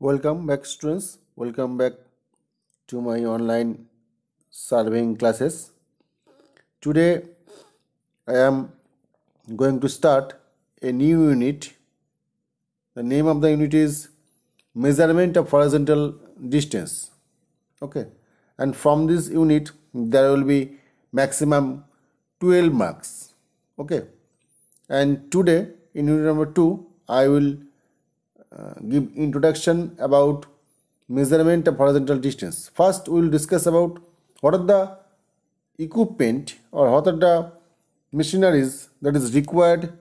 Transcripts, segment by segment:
Welcome back, students. Welcome back to my online surveying classes. Today, I am going to start a new unit. The name of the unit is Measurement of Horizontal Distance. Okay, and from this unit, there will be maximum 12 marks. Okay, and today in unit number 2, I will give introduction about measurement of horizontal distance. First, we will discuss about what are the equipment or what are the machineries that is required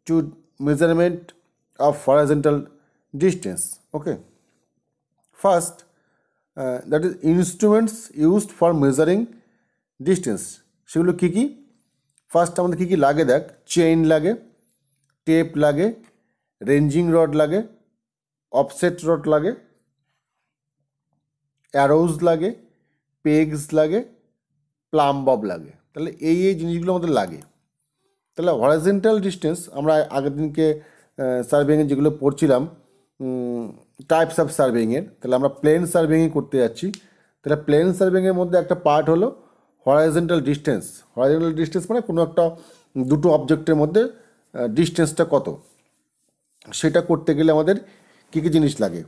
to measurement of horizontal distance. Okay. First, that is instruments used for measuring distance. সেগুলো কী কী? First আমাদের কী কী লাগে দেখ। Chain লাগে, tape লাগে, ranging rod লাগে, offset rod লাগে, arose লাগে, pegs লাগে, প্লাম বব লাগে। তাহলে এই জিনিসগুলো আমাদের লাগে। তাহলে হরাইজন্টাল ডিস্টেন্স আমরা আগের দিনকে সার্ভেইংয়ে যেগুলো পড়ছিলাম টাইপস অফ সার্ভেইংয়ের, তাহলে আমরা প্লেন সার্ভেইং করতে যাচ্ছি। তাহলে প্লেন সার্ভেইংয়ের মধ্যে একটা পার্ট হলো হরাইজন্টাল ডিস্টেন্স। হরাইজন্টাল ডিস্টেন্স মানে কোনো একটা দুটো অবজেক্টের মধ্যে ডিস্টেন্সটা কত, সেটা করতে গেলে আমাদের কী কী জিনিস লাগে।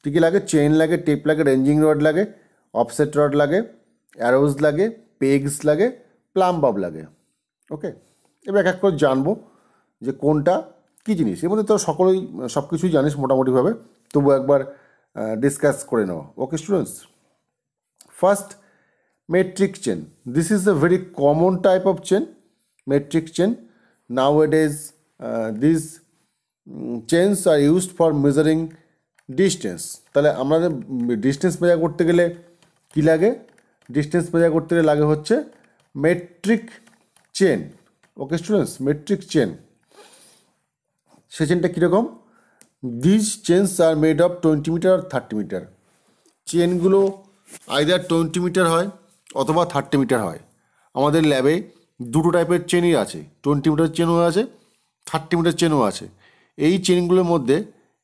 কী কী লাগে? চেইন লাগে, টেপ লাগে, রেঞ্জিং রড লাগে, অফসেট রড লাগে, অ্যারোজ লাগে, পেগস লাগে, প্লাম বব লাগে। ওকে, এবার এক এক করে জানবো যে কোনটা কী জিনিস। এর মধ্যে তো সকলেই সব কিছুই জানিস মোটামুটিভাবে, তবু একবার ডিসকাস করে নেওয়া। Okay students, first metric chain. This is a very common type of chain, metric chain. Nowadays, these chains are used for measuring distance. তাহলে আমাদের ডিস্টেন্স মেজার করতে গেলে কী লাগে? ডিস্টেন্স মেজার করতে গেলে লাগে হচ্ছে metric chain. Okay students, metric chain. সে চেনটা কীরকম? This chains are made of 20 metre আর 30 মিটার। চেনগুলো আইদার 20 মিটার হয় অথবা 30 মিটার হয়। আমাদের ল্যাবে দুটো টাইপের চেনই আছে, 20 মিটার চেনও আছে, 30 মিটার চেনও আছে। এই চেনগুলোর মধ্যে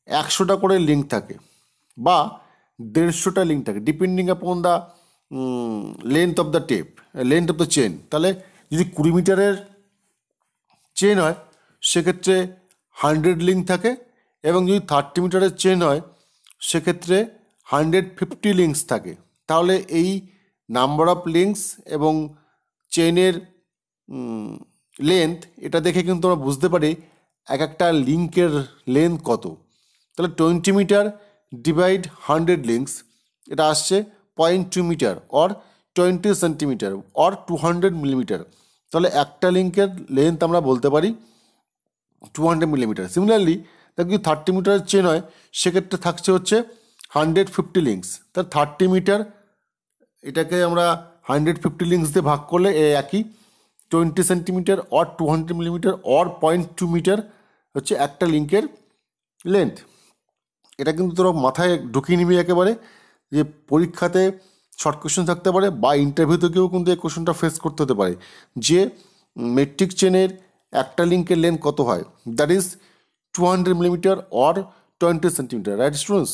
100টা করে লিঙ্ক থাকে বা 150টা লিঙ্ক থাকে, depending upon the length of the tape, length of the chain. তাহলে যদি 20 মিটারের চেন হয় সেক্ষেত্রে 100 লিঙ্ক থাকে, এবং যদি 30 মিটারের চেন হয় সেক্ষেত্রে 150 লিঙ্কস থাকে। তাহলে এই নাম্বার অফ লিঙ্কস এবং চেনের লেন্থ এটা দেখে কিন্তু আমরা বুঝতে পারি এক একটা লিঙ্কের লেন্থ কত। তাহলে 20 মিটার ডিভাইড 100 লিঙ্কস, এটা আসছে 0.2 metre or 20 centimetre or 200 millimetre. তাহলে একটা লিঙ্কের লেন্থ আমরা বলতে পারি 200 মিলিমিটার। সিমিলারলি দেখ যদি 30 মিটারের চেন হয় সেক্ষেত্রে থাকছে হচ্ছে 150 লিঙ্কস। তাহলে 30 মিটার এটাকে আমরা 150 লিঙ্কস দিয়ে ভাগ করলে একই 20 centimetre or 200 millimetre or 0.2 metre হচ্ছে একটা লিঙ্কের লেন্থ। এটা কিন্তু তোরা মাথায় ঢুকিয়ে নিবি একেবারে, যে পরীক্ষাতে শর্ট কোশ্চেন থাকতে পারে বা ইন্টারভিউতে কেউ কিন্তু এই কোশ্চেনটা ফেস করতে হতে পারে যে মেট্রিক চেনের একটা লিঙ্কের লেন্থ কত হয়। That is 200 millimetre or 20 centimetre, right students?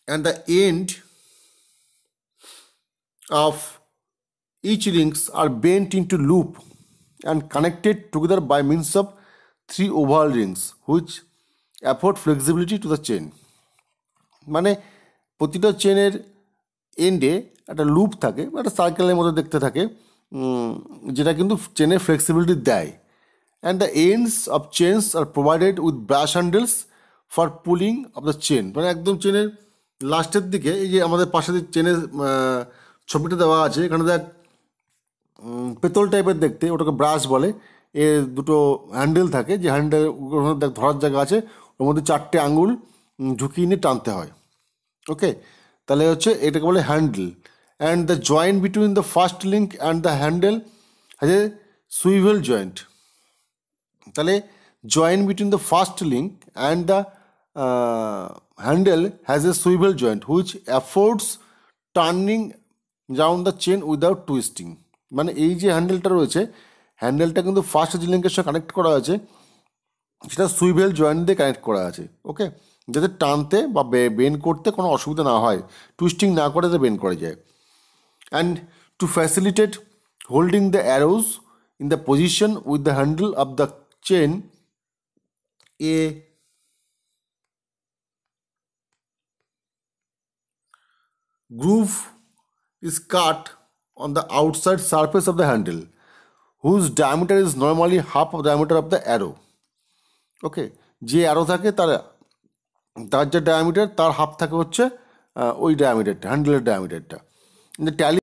And the end of each links are bent into loop and connected together by means of 3 oval rings which afford flexibility to the chain. মানে প্রতিটা চেনের এন্ডে একটা loop থাকে, একটা সার্কেলের মতো দেখতে থাকে, যেটা কিন্তু চেনের ফ্লেক্সিবিলিটি দেয়। And the ends of chains are provided with brass handles for pulling of the chain. মানে একদম চেনের লাস্টের দিকে এই যে আমাদের পাশে চেনের ছবিটা দেওয়া আছে, এখানে দেখ পেতল টাইপের দেখতে, ওটাকে ব্রাশ বলে। এর দুটো হ্যান্ডেল থাকে, যে হ্যান্ডেল দেখ ধরার জায়গা আছে, ওর মধ্যে 4টে আঙুল ঝুঁকিয়ে নিয়ে টানতে হয়। ওকে, তাহলে হচ্ছে এটাকে বলে handle. And the joint between the first link and the handle has a swivel joint. তাহলে joint between the first link and the handle has a swivel joint which affords turning round the chain without twisting. মানে এই যে হ্যান্ডেলটা রয়েছে, হ্যান্ডেলটা কিন্তু first যে লিঙ্কের সঙ্গে কানেক্ট করা আছে সেটা সুইভেল জয়েন্ট দিয়ে কানেক্ট করা আছে। ওকে, যাতে টানতে বা বেন্ড করতে কোনো অসুবিধা না হয়, টুইস্টিং না করে যাতে বেন্ড করা যায়। And two facilitate holding the arose in the position with the handle of the chain, A groove is cut on the outside surface of the handle, whose diameter is normally half of the diameter of the arrow. ওকে, যে arrow থাকে তার তার যে diameter তার half থাকে হচ্ছে ওই ডায়ামিটারটা, হ্যান্ডেলের ডায়ামিটারটা। Tally